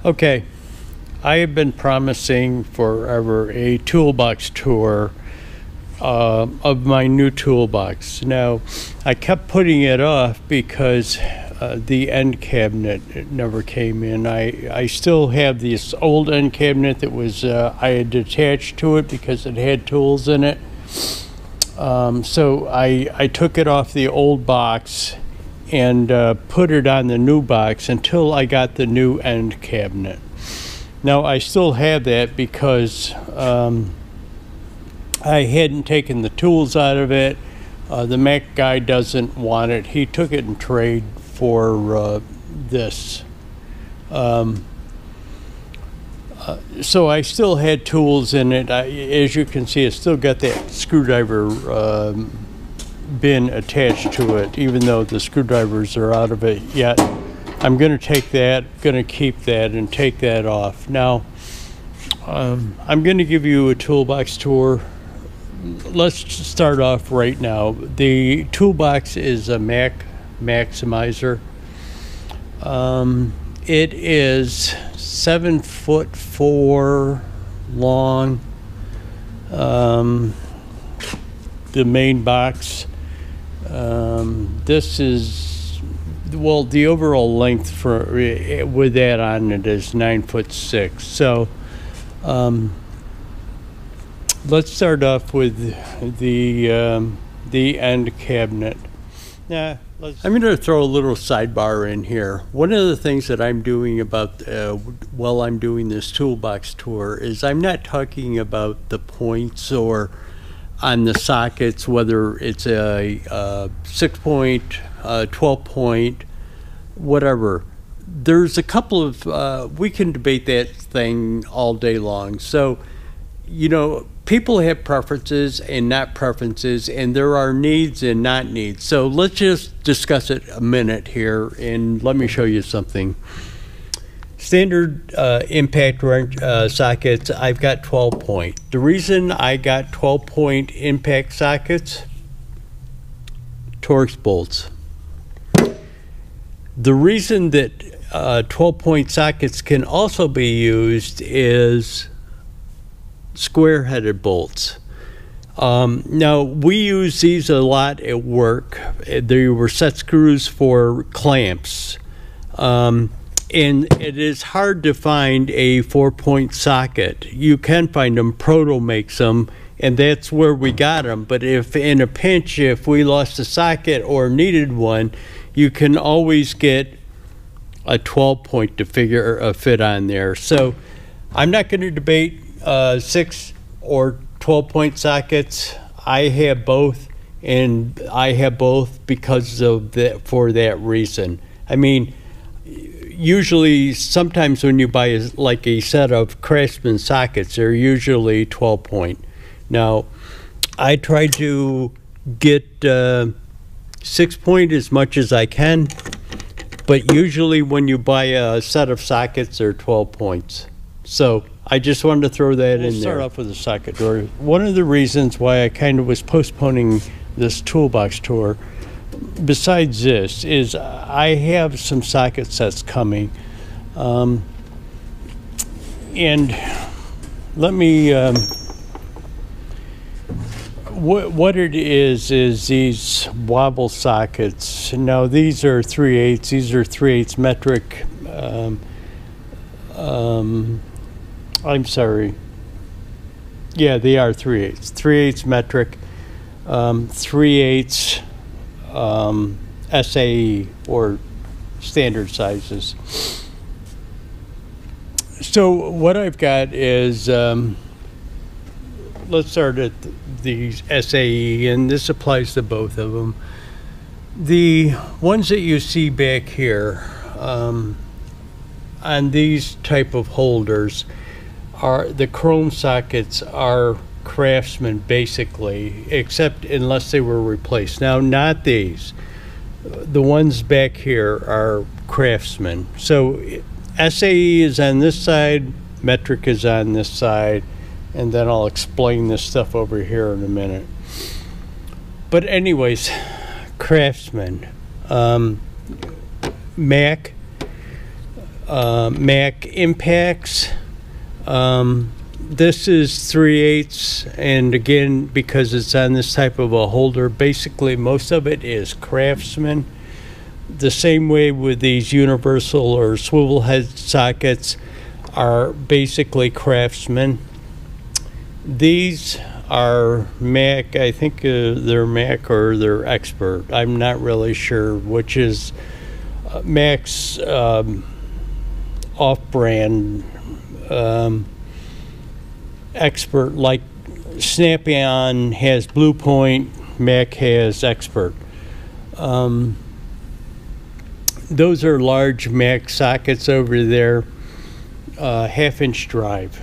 Okay, I have been promising forever a toolbox tour of my new toolbox. Now, I kept putting it off because the end cabinet never came in. I still have this old end cabinet that was I had attached to it because it had tools in it. So I took it off the old box and put it on the new box until I got the new end cabinet. Now I still have that because I hadn't taken the tools out of it. The Mac guy doesn't want it. He took it in trade for this. So I still had tools in it. As you can see, I still got that screwdriver bin attached to it, even though the screwdrivers are out of it yet. I'm going to take that, going to keep that, and take that off. Now, I'm going to give you a toolbox tour. Let's start off right now. The toolbox is a Mac Macsimizer. It is 7'4" long. The main box. This is, well, the overall length for with that on it is 9'6". So let's start off with the end cabinet. Now, I'm going to throw a little sidebar in here. One of the things that I'm doing about while I'm doing this toolbox tour is I'm not talking about the points or on the sockets, whether it's a 6-point, 12-point, whatever. There's a couple of, we can debate that thing all day long. So, you know, people have preferences and not preferences, and there are needs and not needs. So let's just discuss it a minute here, and let me show you something. Standard impact wrench sockets, I've got 12-point. The reason I got 12-point impact sockets, Torx bolts. The reason that 12-point sockets can also be used is square-headed bolts. Now, we use these a lot at work. They were set screws for clamps. And it is hard to find a 4-point socket. You can find them, Proto makes them, and that's where we got them. But if in a pinch, if we lost a socket or needed one, you can always get a 12-point to fit on there. So I'm not going to debate 6 or 12-point sockets. I have both, and I have both because of that, for that reason. I mean, usually, sometimes when you buy like a set of Craftsman sockets, they're usually 12-point. Now, I try to get 6-point as much as I can, but usually when you buy a set of sockets, they're 12 points. So I just wanted to throw that in there. We'll start off with the socket drawer. One of the reasons why I kind of was postponing this toolbox tour, besides this, is I have some socket sets coming, and let me what it is these wobble sockets. Now these are 3/8. These are 3/8 metric. I'm sorry. Yeah, they are 3/8. 3/8 metric. 3/8 SAE, or standard sizes. So what I've got is, let's start at these SAE, and this applies to both of them. The ones that you see back here on these type of holders are the chrome sockets are Craftsman basically, except unless they were replaced. Now, not these. The ones back here are Craftsman. So SAE is on this side, metric is on this side, and then I'll explain this stuff over here in a minute. But anyways, Craftsman, Mac, Mac impacts. This is 3/8, and again, because it's on this type of a holder, basically most of it is Craftsman. The same way with these universal or swivel head sockets are basically Craftsman. These are Mac. I think they're Mac or they're Expert. I'm not really sure which is Mac's off-brand. Expert, like Snap-on has Blue Point, Mac has Expert. Those are large Mac sockets over there, 1/2-inch drive.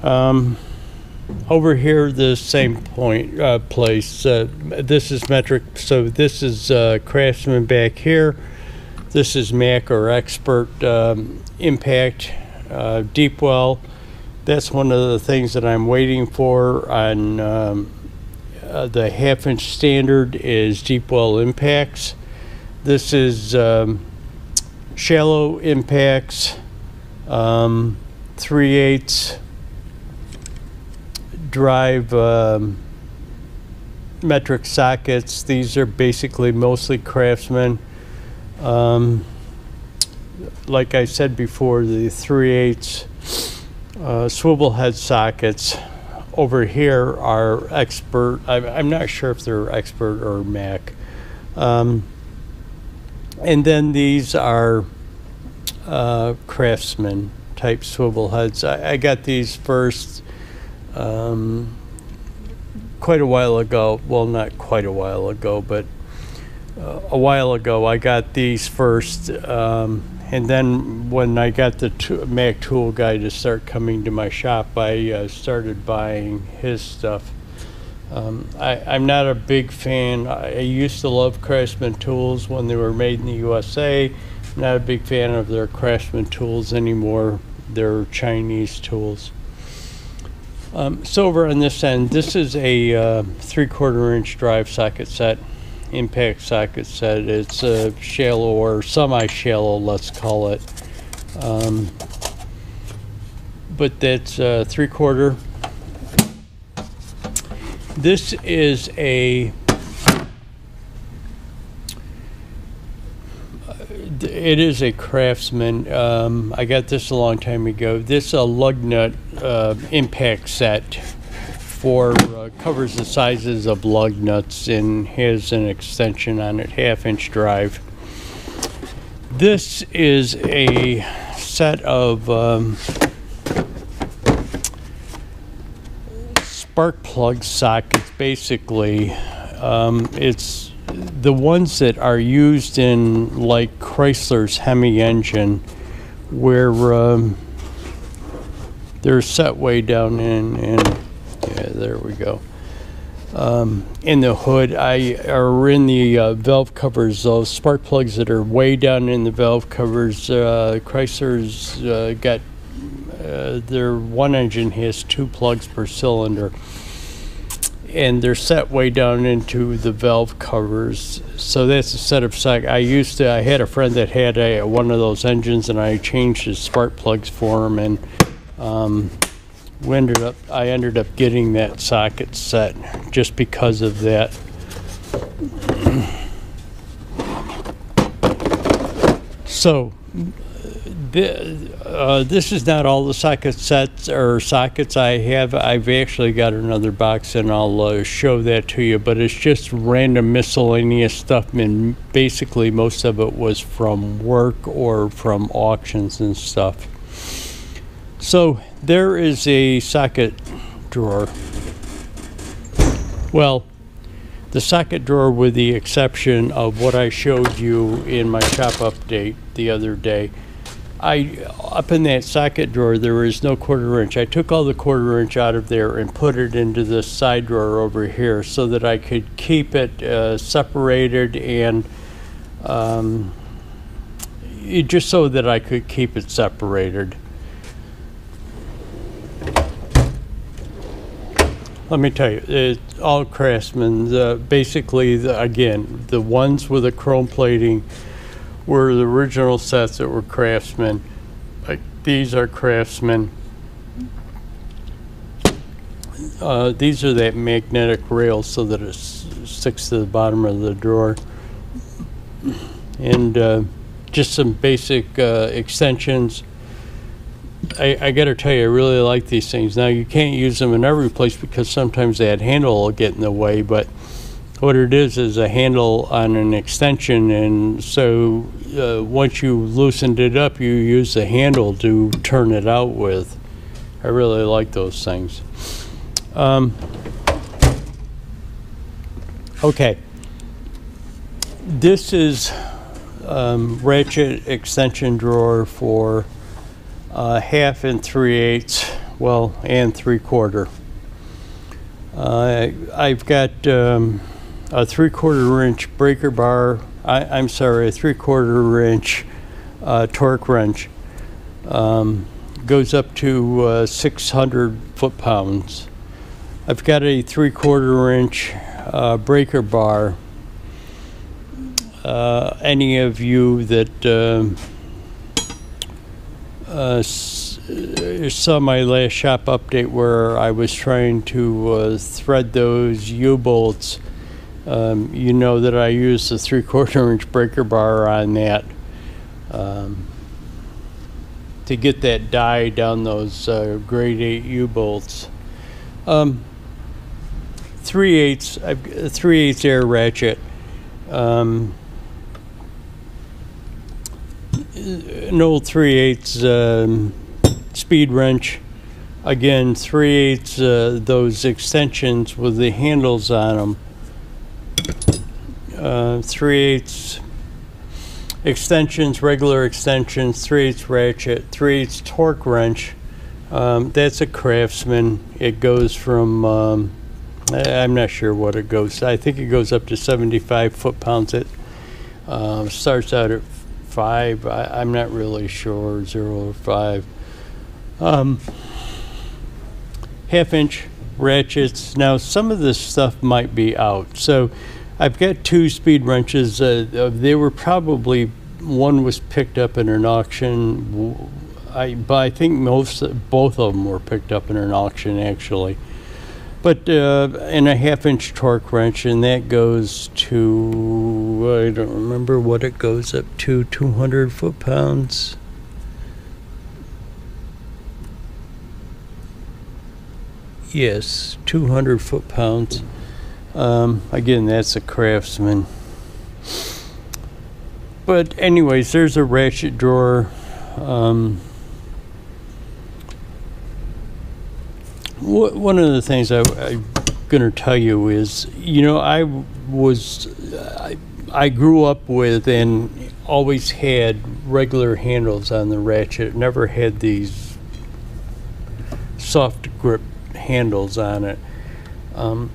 Over here, the same place. This is metric, so this is Craftsman back here. This is Mac or Expert impact, deep well. That's one of the things that I'm waiting for on the 1/2-inch standard is deep well impacts. This is shallow impacts, 3/8 drive metric sockets. These are basically mostly Craftsman. Like I said before, the 3/8 swivel head sockets over here are Expert. I'm not sure if they're Expert or Mac. And then these are Craftsman type swivel heads. I got these first quite a while ago. Well, not quite a while ago, but a while ago I got these first. And then when I got the Mac tool guy to start coming to my shop, I started buying his stuff. I'm not a big fan. I used to love Craftsman tools when they were made in the USA. I'm not a big fan of their Craftsman tools anymore. They're Chinese tools. So over on this end, this is a 3/4-inch drive socket set. Impact socket set. It's a shallow or semi-shallow, let's call it, but that's 3/4. This is it is a Craftsman. I got this a long time ago. This is a lug nut impact set for covers the sizes of lug nuts and has an extension on it, 1/2-inch drive. This is a set of spark plug sockets, basically. It's the ones that are used in like Chrysler's Hemi engine, where they're set way down in yeah, there we go. In the hood, or in the valve covers, those spark plugs that are way down in the valve covers. Chrysler's got their one engine has 2 plugs per cylinder, and they're set way down into the valve covers. So that's a set of sockets. I had a friend that had one of those engines, and I changed his spark plugs for him, and I ended up getting that socket set just because of that. So this is not all the socket sets or sockets I have. I've actually got another box, and I'll show that to you, but it's just random miscellaneous stuff, and basically most of it was from work or from auctions and stuff. So there is a socket drawer. Well, the socket drawer, with the exception of what I showed you in my shop update the other day, up in that socket drawer there is no 1/4-inch. I took all the 1/4-inch out of there and put it into this side drawer over here so that I could keep it separated, and just so that I could keep it separated. Let me tell you, it's all Craftsman. Basically, again, the ones with the chrome plating were the original sets that were Craftsman. Like these are Craftsman. These are that magnetic rail so that it sticks to the bottom of the drawer. And just some basic extensions. I got to tell you, I really like these things. Now, you can't use them in every place because sometimes that handle will get in the way, but what it is a handle on an extension, and so once you loosened it up, you use the handle to turn it out with. I really like those things. Okay. This is Ratchet extension drawer for 1/2 and 3/8, well, and 3/4. I've got a 3/4 inch breaker bar. I'm sorry, a 3/4 inch torque wrench. Goes up to 600 foot-pounds. I've got a 3/4 inch breaker bar. Any of you that saw my last shop update where I was trying to thread those U-bolts, you know that I used the 3/4 inch breaker bar on that to get that die down those grade 8 U-bolts. 3/8, I've 3/8 air ratchet. An old 3/8 speed wrench. Again, 3/8 those extensions with the handles on them. 3/8 extensions, regular extensions, 3/8 ratchet, 3/8 torque wrench. That's a Craftsman. It goes from, I'm not sure what it goes. I think it goes up to 75 foot-pounds. It starts out at 5. I'm not really sure, 0 or 5. 1/2 inch ratchets. Now, some of this stuff might be out. So I've got 2 speed wrenches. They were probably, one was picked up in an auction. But I think both of them were picked up in an auction, actually. But in a 1/2 inch torque wrench, and that goes to, I don't remember what it goes up to, 200 foot-pounds. Yes, 200 foot-pounds. Again, that's a Craftsman. But anyways, there's a ratchet drawer. One of the things I'm going to tell you is, you know, I grew up with and always had regular handles on the ratchet. Never had these soft grip handles on it. And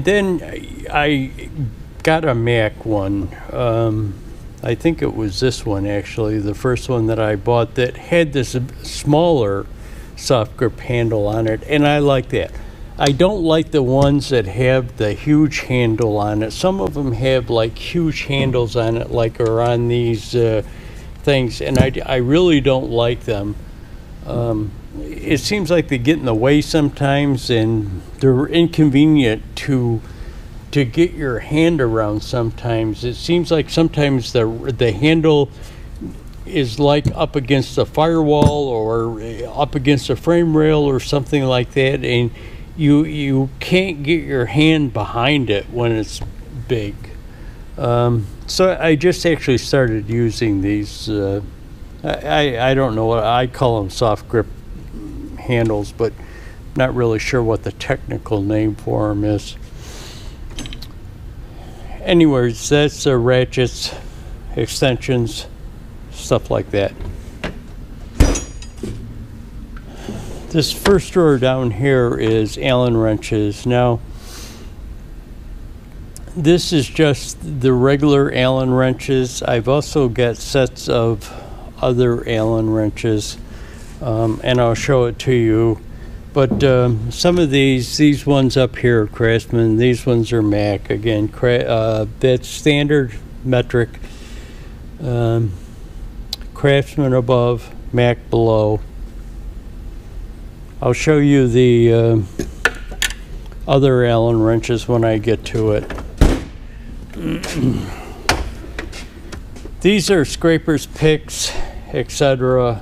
then I got a Mac one. I think it was this one, actually, the first one that I bought, that had this smaller soft grip handle on it, and I like that. I don't like the ones that have the huge handle on it. Some of them have like huge handles on it, like are on these things, and I really don't like them. It seems like they get in the way sometimes, and they're inconvenient to get your hand around sometimes. It seems like sometimes the handle is like up against the firewall or up against a frame rail or something like that, and you can't get your hand behind it when it's big. So I just actually started using these. I don't know what I call them, soft grip handles, but not really sure what the technical name for them is. Anyways, that's ratchets, extensions, stuff like that. This first drawer down here is Allen wrenches. Now, this is just the regular Allen wrenches. I've also got sets of other Allen wrenches, and I'll show it to you. But some of these ones up here are Craftsman. These ones are Mac. Again, that's standard metric. Craftsman above, Mac below. I'll show you the other Allen wrenches when I get to it. These are scrapers, picks, etc.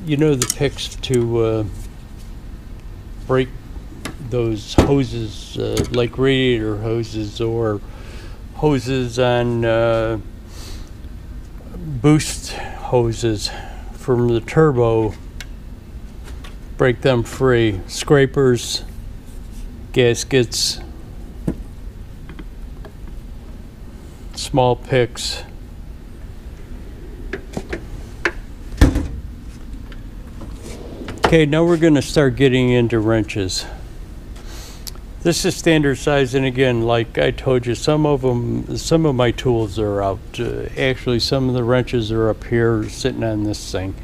You know, the picks to break those hoses, like radiator hoses or hoses on boost hoses from the turbo, break them free. Scrapers, gaskets, small picks. Okay, now we're going to start getting into wrenches. This is standard size, and again, like I told you, some of my tools are out. Actually, some of the wrenches are up here sitting on this thing.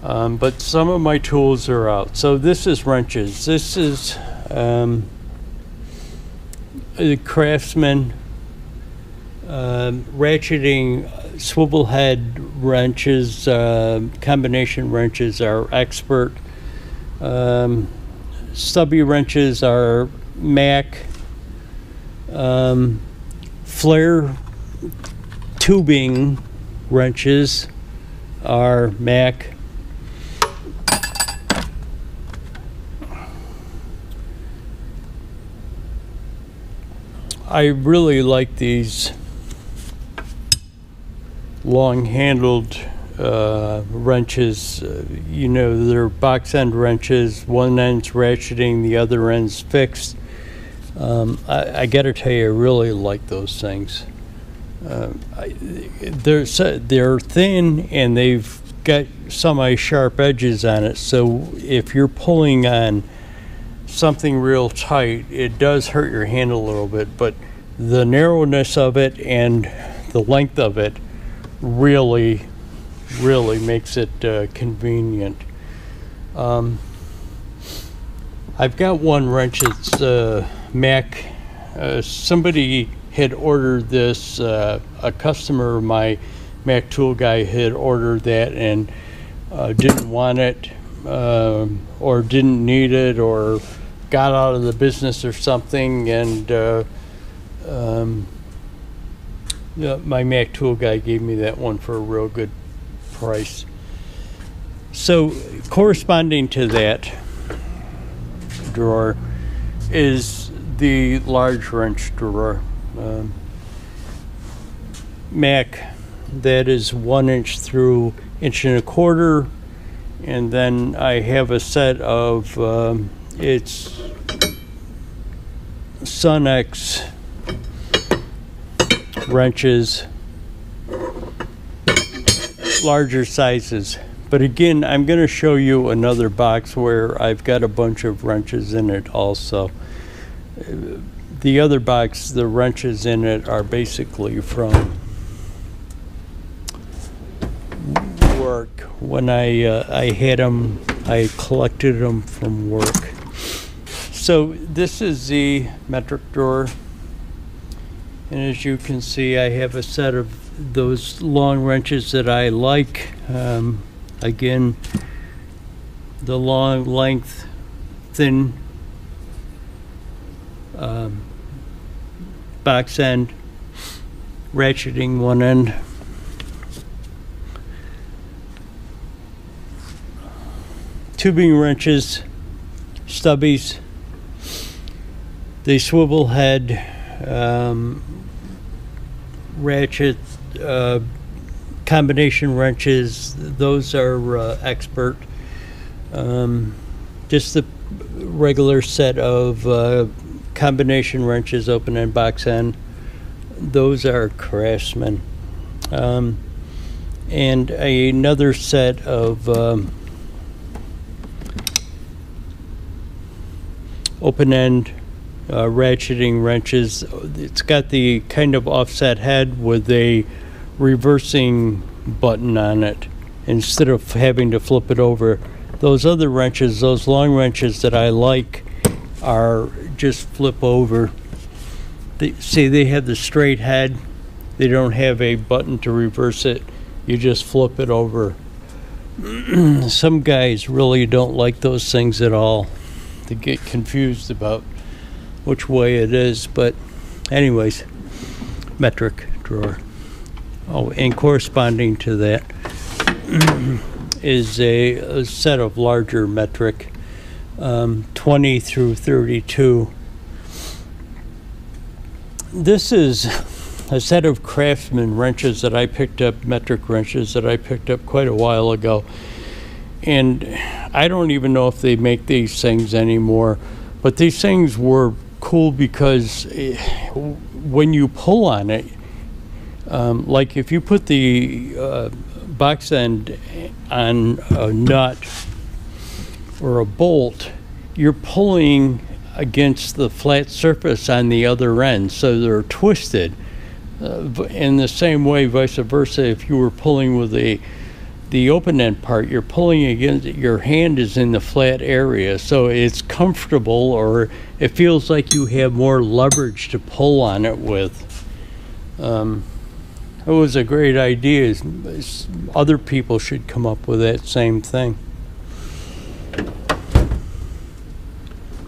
But some of my tools are out. So this is wrenches. This is a Craftsman ratcheting swivel head wrenches, combination wrenches are expert. Stubby wrenches are Mac. Flare tubing wrenches are Mac. I really like these long-handled wrenches. You know, they're box end wrenches. One end's ratcheting, the other end's fixed. I gotta tell you, I really like those things. They're thin and they've got semi-sharp edges on it, so if you're pulling on something real tight, it does hurt your hand a little bit, but the narrowness of it and the length of it really makes it convenient. I've got one wrench. It's Mac. Somebody had ordered this. A customer of my Mac tool guy had ordered that and didn't want it, or didn't need it, or got out of the business or something, and my Mac tool guy gave me that one for a real good price. So corresponding to that drawer is the large wrench drawer. Mac, that is 1 inch through 1.25 inches, and then I have a set of it's Sunex wrenches, larger sizes. But again, I'm going to show you another box where I've got a bunch of wrenches in it also. The other box, the wrenches in it are basically from work. When I had them, I collected them from work. So this is the metric drawer, and as you can see, I have a set of those long wrenches that I like. Again, the long length, thin box end, ratcheting one end. Tubing wrenches, stubbies, the swivel head, ratchet, combination wrenches, those are expert. Just the regular set of combination wrenches, open end, box end, those are Craftsman. And another set of open end ratcheting wrenches. It's got the kind of offset head with a reversing button on it instead of having to flip it over. Those other wrenches, those long wrenches that I like, are just flip over. They have the straight head. They don't have a button to reverse it. You just flip it over. Some guys really don't like those things at all. They get confused about which way it is, but anyways, metric drawer. Oh, and corresponding to that is a set of larger metric, 20 through 32. This is a set of Craftsman wrenches that I picked up, metric wrenches that I picked up quite a while ago. And I don't even know if they make these things anymore, but these things were cool because when you pull on it, like if you put the box end on a nut or a bolt, you're pulling against the flat surface on the other end, so they're twisted. In the same way, vice versa, if you were pulling with the open end part, you're pulling against, your hand is in the flat area, so it's comfortable, or it feels like you have more leverage to pull on it with. It was a great idea. Other people should come up with that same thing.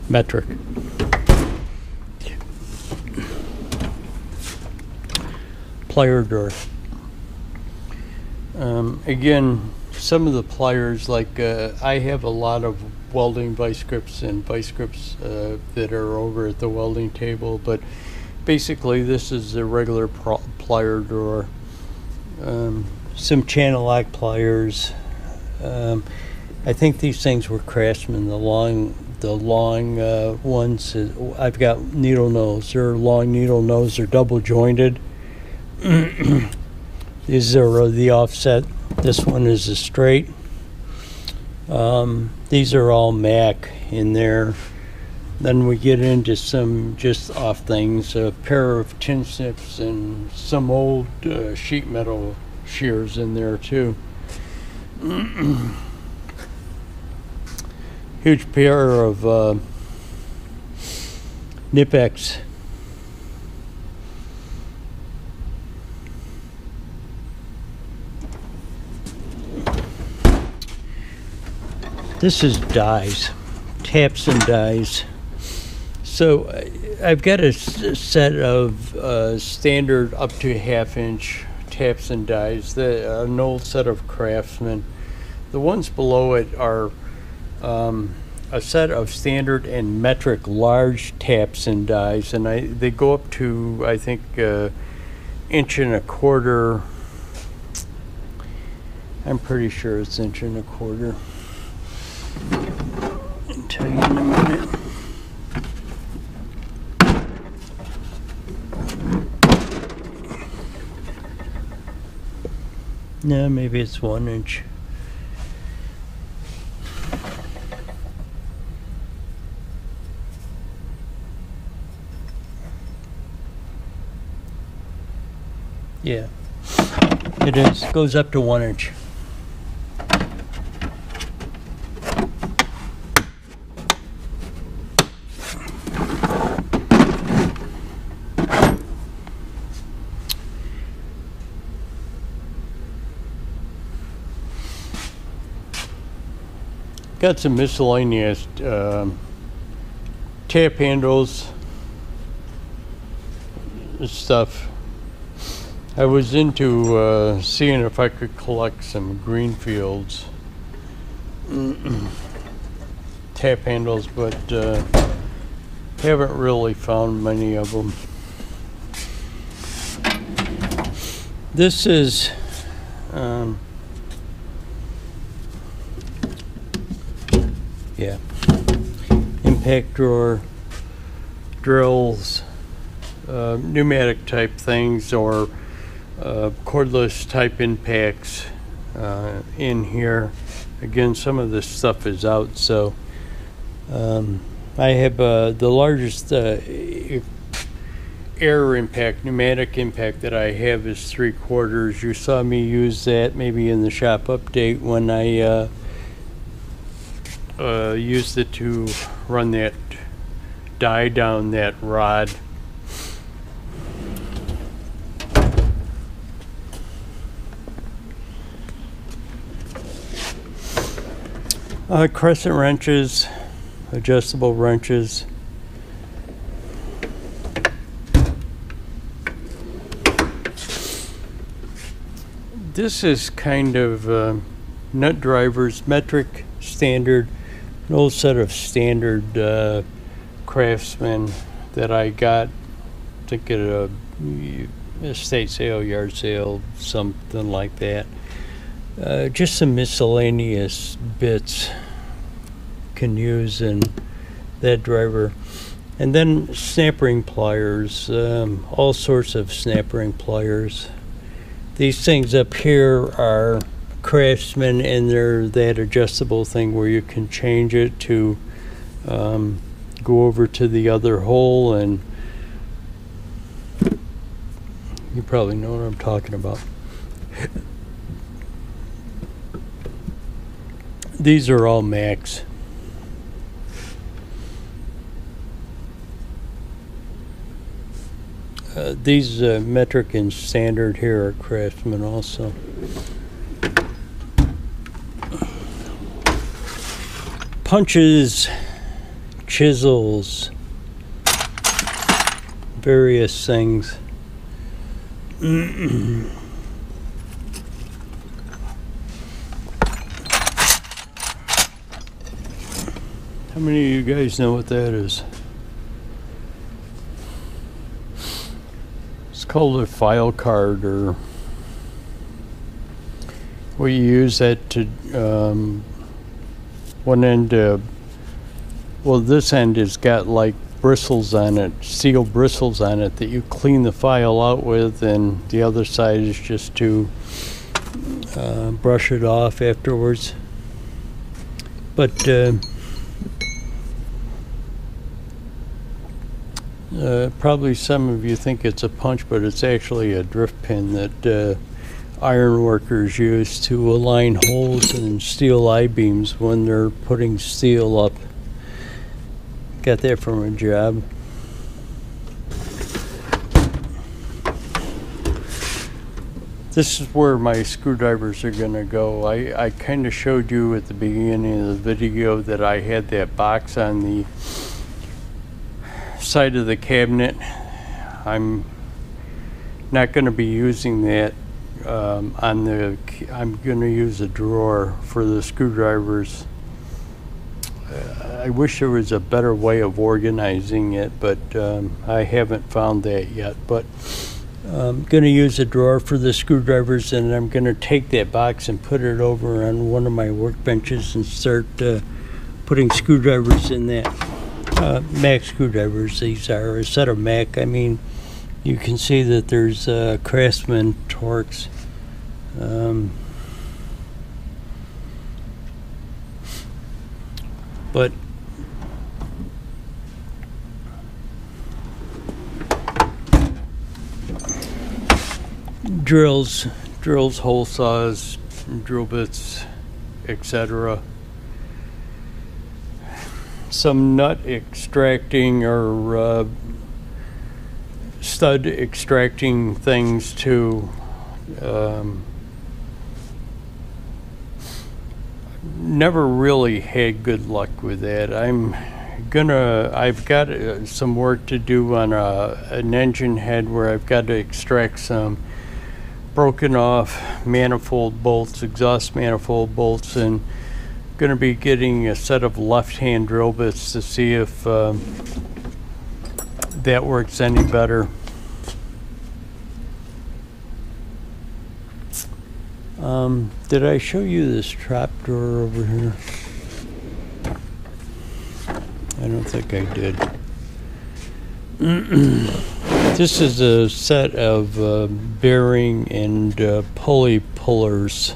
Metric. Plier drawer. Again, some of the pliers, like I have a lot of welding vice grips and vice grips that are over at the welding table, but basically this is a regular plier drawer. Some channel lock pliers. I think these things were Craftsman, the long ones. I've got needle nose. They're long needle nose. They're double jointed. These are the offset. This one is a straight. These are all Mac in there. Then we get into some just off things, a pair of tin snips and some old sheet metal shears in there too. Huge pair of Nipex. This is dies, taps and dies. So I've got a set of standard up to 1/2 inch taps and dies, an old set of Craftsman. The ones below it are a set of standard and metric large taps and dies, and they go up to, I think, 1.25 inches. I'm pretty sure it's 1.25 inches. I'll tell you in a minute. No, maybe it's 1 inch. Yeah, it is. Goes up to 1 inch. Got some miscellaneous tap handles and stuff. I was into seeing if I could collect some Greenfields tap handles, but haven't really found many of them. This is yeah, impact drawer, drills, pneumatic type things, or cordless type impacts in here. Again, some of this stuff is out, so I have the largest air impact, pneumatic impact that I have is 3/4. You saw me use that maybe in the shop update when I used it to run that die down that rod. Crescent wrenches, adjustable wrenches. This is kind of nut drivers, metric, standard, an old set of standard Craftsman that I got, I think at a estate sale, yard sale, something like that. Just some miscellaneous bits can use in that driver. And then snap ring pliers, all sorts of snap ring pliers. These things up here are Craftsman, and they're that adjustable thing where you can change it to go over to the other hole, and you probably know what I'm talking about. These are all Macs. These metric and standard here are Craftsman also. Punches, chisels, various things. How many of you guys know what that is? It's called a file card, or we use that to one end. Well, this end has got like bristles on it, steel bristles on it that you clean the file out with, and the other side is just to brush it off afterwards. But probably some of you think it's a punch, but it's actually a drift pin that iron workers use to align holes in steel I-beams when they're putting steel up. Got that from a job. This is where my screwdrivers are going to go. I kind of showed you at the beginning of the video that I had that box on the side of the cabinet. I'm not going to be using that I'm going to use a drawer for the screwdrivers. I wish there was a better way of organizing it, but I haven't found that yet. But I'm going to use a drawer for the screwdrivers, and I'm going to take that box and put it over on one of my workbenches and start putting screwdrivers in that. Mac screwdrivers, these are a set of Mac. I mean, you can see that there's Craftsman Torx. But drills, hole saws, drill bits, etc. Some nut extracting or stud extracting things too. Never really had good luck with that. I've got some work to do on an engine head where I've got to extract some broken off manifold bolts, exhaust manifold bolts, and going to be getting a set of left-hand drill bits to see if that works any better. Did I show you this trap drawer over here? I don't think I did. This is a set of bearing and pulley pullers.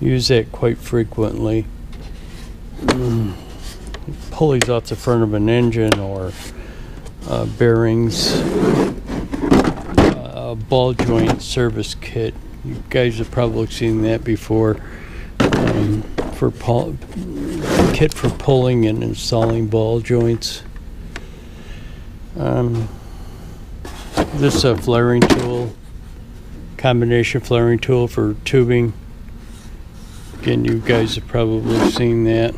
Use that quite frequently. Pulleys off the front of an engine, or bearings, ball joint service kit. You guys have probably seen that before. Kit for pulling and installing ball joints. This is a flaring tool, combination flaring tool for tubing. Again, you guys have probably seen that.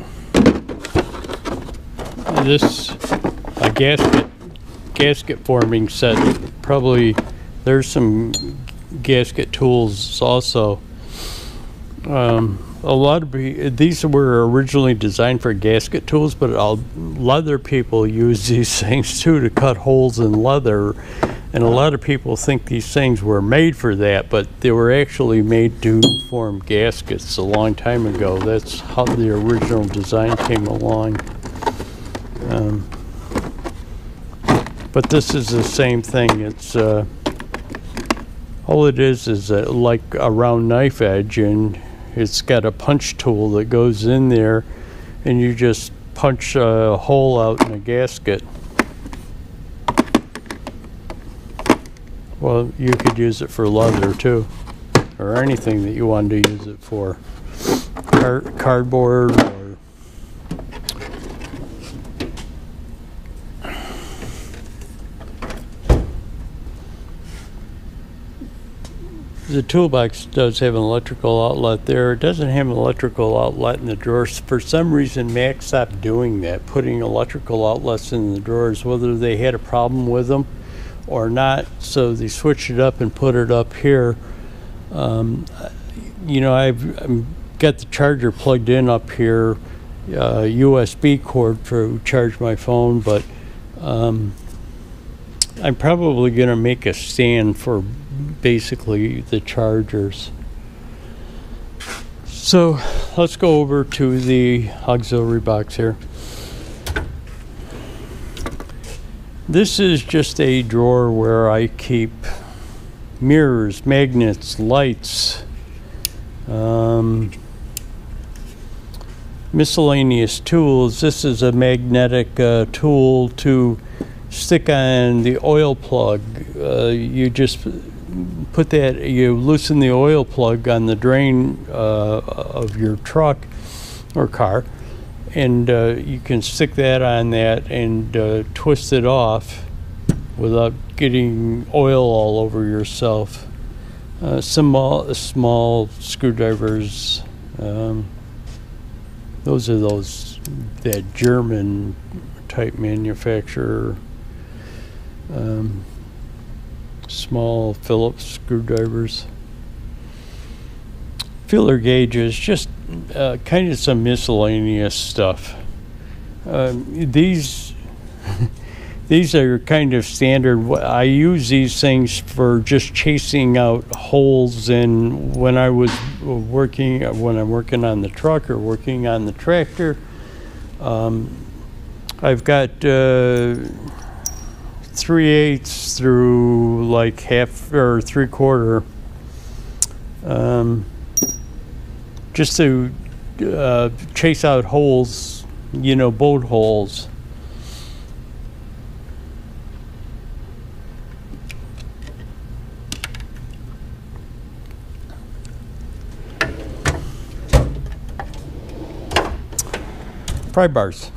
This, a gasket forming set. Probably there's some gasket tools also. A lot of these were originally designed for gasket tools, but leather people use these things too to cut holes in leather. And a lot of people think these things were made for that, but they were actually made to form gaskets a long time ago. That's how the original design came along. But this is the same thing. It's all it is like a round knife edge, and it's got a punch tool that goes in there, and you just punch a hole out in a gasket. Well, you could use it for leather too, or anything that you wanted to use it for. Cardboard, or the toolbox does have an electrical outlet there. It doesn't have an electrical outlet in the drawers. For some reason, Mac stopped doing that, putting electrical outlets in the drawers, whether they had a problem with them or not. So they switched it up and put it up here. You know, I've got the charger plugged in up here, USB cord to charge my phone, but I'm probably going to make a stand for basically the chargers. So let's go over to the auxiliary box here. This is just a drawer where I keep mirrors, magnets, lights, miscellaneous tools. This is a magnetic tool to stick on the oil plug. You just put that, you loosen the oil plug on the drain of your truck or car, and you can stick that on that and twist it off without getting oil all over yourself. Small screwdrivers. Those are that German type manufacturer. Small Phillips screwdrivers. Feeler gauges, just kind of some miscellaneous stuff. These are kind of standard. I use these things for just chasing out holes in when I'm working on the truck or working on the tractor. I've got 3/8 through like half or 3/4, just to chase out holes, you know, bolt holes. Pry bars,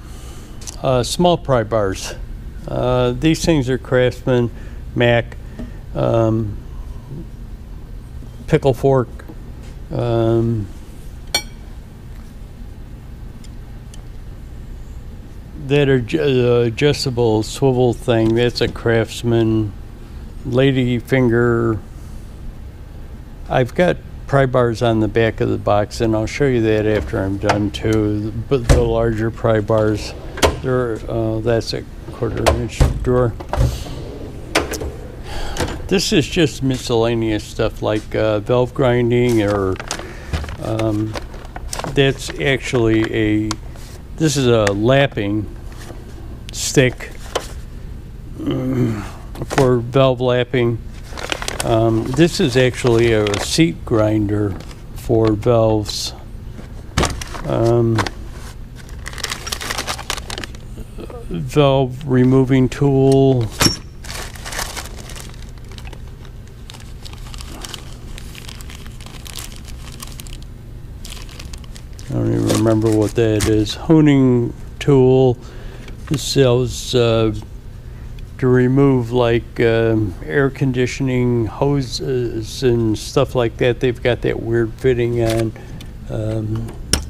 small pry bars. These things are Craftsman, Mac, pickle fork, that are adjustable swivel thing. That's a Craftsman. Lady finger. I've got pry bars on the back of the box, and I'll show you that after I'm done too. But the larger pry bars, that's a 1/4 inch drawer. This is just miscellaneous stuff like valve grinding, or that's actually this is a lapping stick for valve lapping. This is actually a seat grinder for valves. Valve removing tool. I don't even remember what that is. Honing tool. This sells to remove like air conditioning hoses and stuff like that. They've got that weird fitting on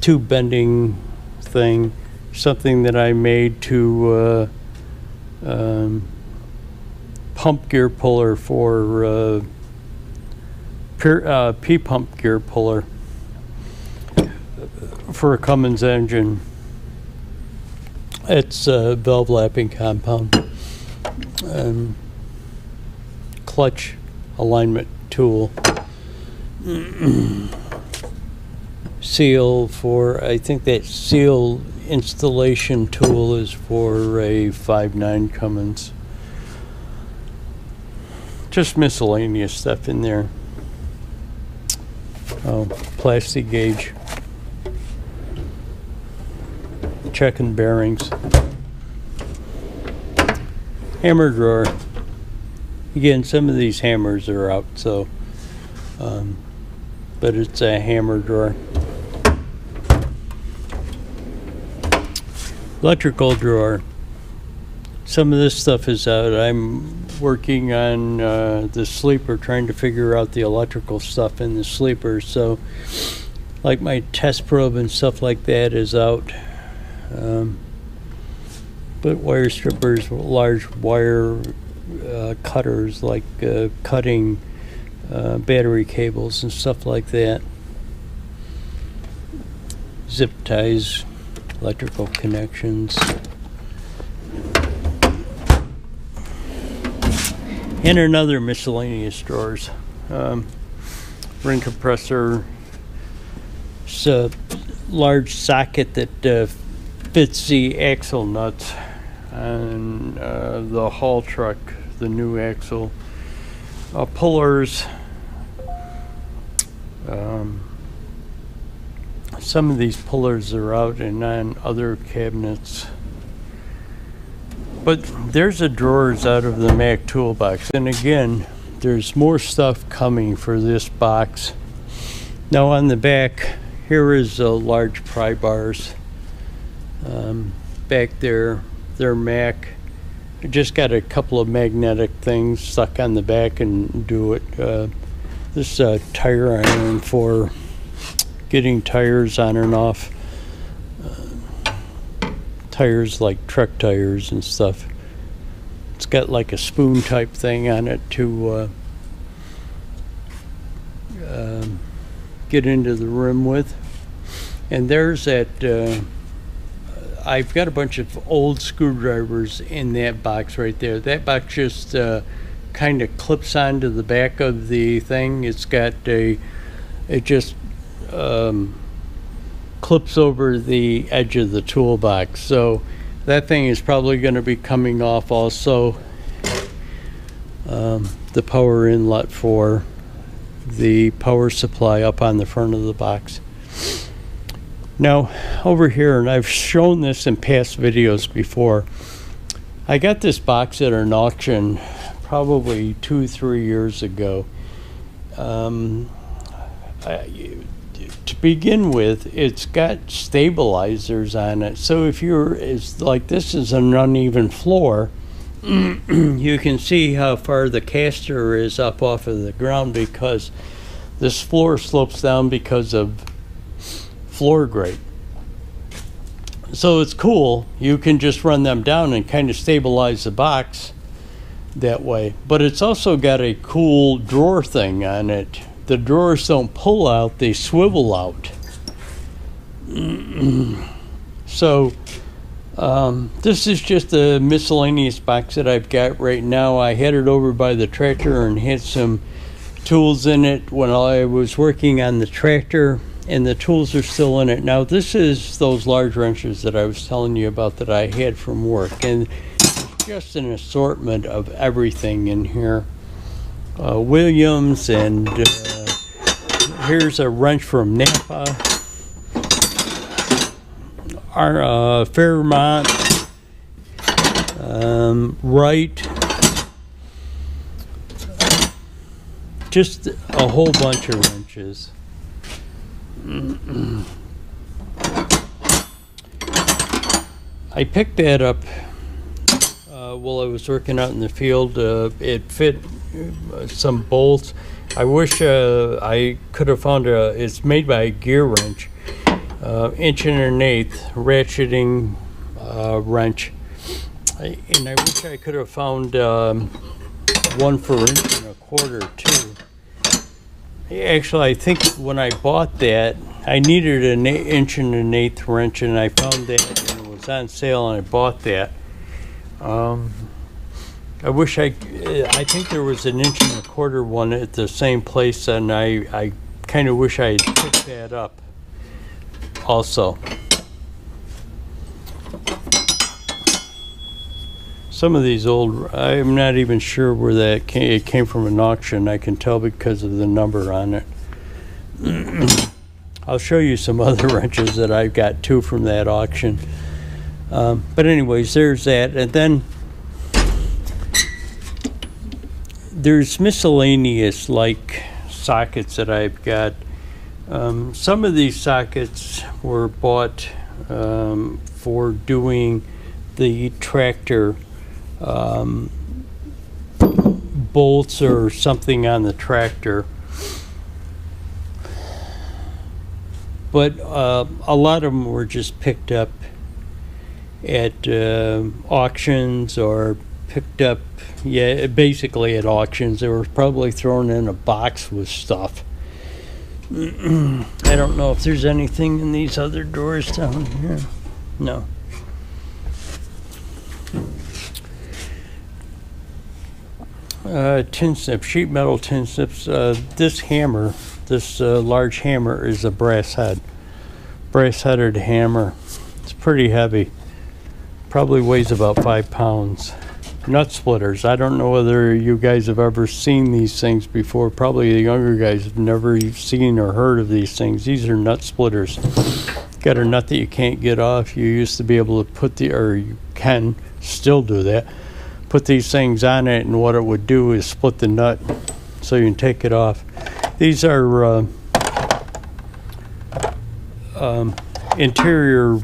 tube bending thing, something that I made to pump gear puller for P-pump gear puller for a Cummins engine. It's a valve lapping compound, clutch alignment tool, seal for, I think that seal installation tool is for a 5.9 Cummins. Just miscellaneous stuff in there. Oh, plastic gauge. Checking bearings. Hammer drawer. Again, some of these hammers are out, so but it's a hammer drawer. Electrical drawer. Some of this stuff is out. I'm working on the sleeper, trying to figure out the electrical stuff in the sleeper. So, like my test probe and stuff like that is out. But wire strippers, large wire cutters, like cutting battery cables and stuff like that. Zip ties, electrical connections. And another miscellaneous drawers. Ring compressor, a large socket that fits the axle nuts on the haul truck, the new axle. Pullers. Some of these pullers are out and on other cabinets. But there's the drawers out of the Mac toolbox, and again, there's more stuff coming for this box. Now on the back, here is large pry bars. Back there, they're Mac. I just got a couple of magnetic things stuck on the back and do it. This tire iron for getting tires on and off. Tires like truck tires and stuff. It's got like a spoon type thing on it to get into the rim with. And there's that, I've got a bunch of old screwdrivers in that box right there. That box just kind of clips onto the back of the thing. It's got it just clips over the edge of the toolbox, so that thing is probably going to be coming off also. The power inlet for the power supply up on the front of the box. Now over here, and I've shown this in past videos before, I got this box at an auction probably 2-3 years ago. To begin with, it's got stabilizers on it, so if it's like this is an uneven floor, you can see how far the caster is up off of the ground because this floor slopes down because of floor grate. So it's cool, you can just run them down and kind of stabilize the box that way. But it's also got a cool drawer thing on it. The drawers don't pull out, they swivel out. So this is just a miscellaneous box that I've got right now. I had it over by the tractor and had some tools in it when I was working on the tractor, and the tools are still in it. Now this is those large wrenches that I was telling you about that I had from work, and just an assortment of everything in here. Williams, and here's a wrench from Napa, our Fairmont, Wright, just a whole bunch of wrenches. I picked that up while I was working out in the field. It fit some bolts. I wish I could have found it's made by a gear wrench, 1 1/8" ratcheting wrench. And I wish I could have found one for 1 1/4" too. Actually, I think when I bought that, I needed an 1 1/8" wrench, and I found that, and it was on sale, and I bought that. I wish I think there was an 1 1/4" one at the same place, and I kind of wish I had picked that up also. Some of these old, I'm not even sure where that came. It came from an auction. I can tell because of the number on it. I'll show you some other wrenches that I've got too from that auction. But anyways, there's that. And then there's miscellaneous like sockets that I've got. Some of these sockets were bought for doing the tractor bolts or something on the tractor. But a lot of them were just picked up at auctions, or picked up, basically at auctions. They were probably thrown in a box with stuff. I don't know if there's anything in these other drawers down here. No. Tin snips, sheet metal tin snips. This hammer, this large hammer, is a brass headed hammer. It's pretty heavy. Probably weighs about 5 pounds. Nut splitters. I don't know whether you guys have ever seen these things before. Probably the younger guys have never seen or heard of these things. These are nut splitters. Got a nut that you can't get off. You used to be able to put or you can still do that. Put these things on it, and what it would do is split the nut so you can take it off. These are interior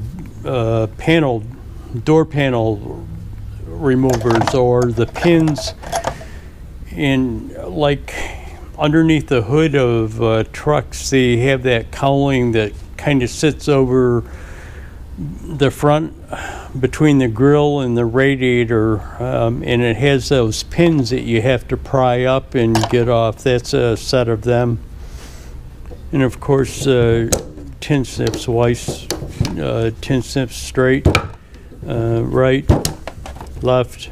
door panel removers, or the pins in, like, underneath the hood of trucks. They have that cowling that kind of sits over the front between the grill and the radiator, and it has those pins that you have to pry up and get off. That's a set of them. And of course, tin snips, Weiss tin snips, straight, right, left,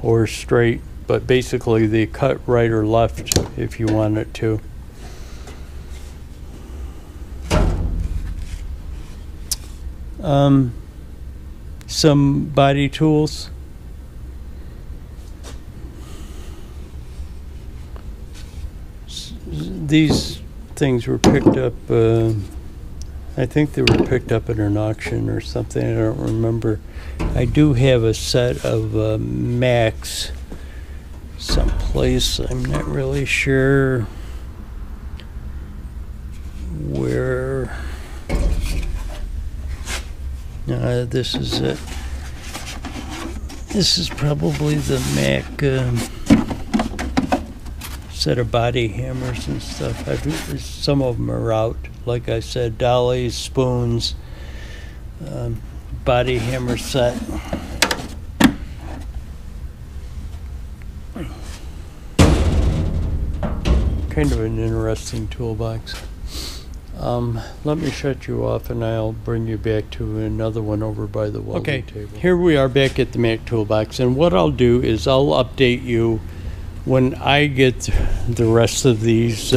or straight, but basically they cut right or left if you want it to. Some body tools. These things were picked up, I think they were picked up at an auction or something. I don't remember. I do have a set of Macs someplace. I'm not really sure where. This is it. This is probably the Mac set of body hammers and stuff. Some of them are out. Like I said, dollies, spoons, body hammer set. Kind of an interesting toolbox. Let me shut you off, and I'll bring you back to another one over by the welding table. Here we are back at the Mac Toolbox, and what I'll do is I'll update you when I get the rest of these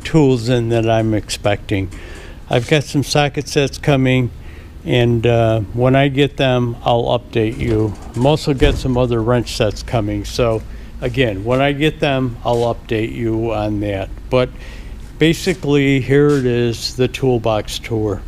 tools in that I'm expecting. I've got some socket sets coming, and when I get them, I'll update you. I'm also got some other wrench sets coming, so again, when I get them, I'll update you on that. But basically, here it is, the toolbox tour.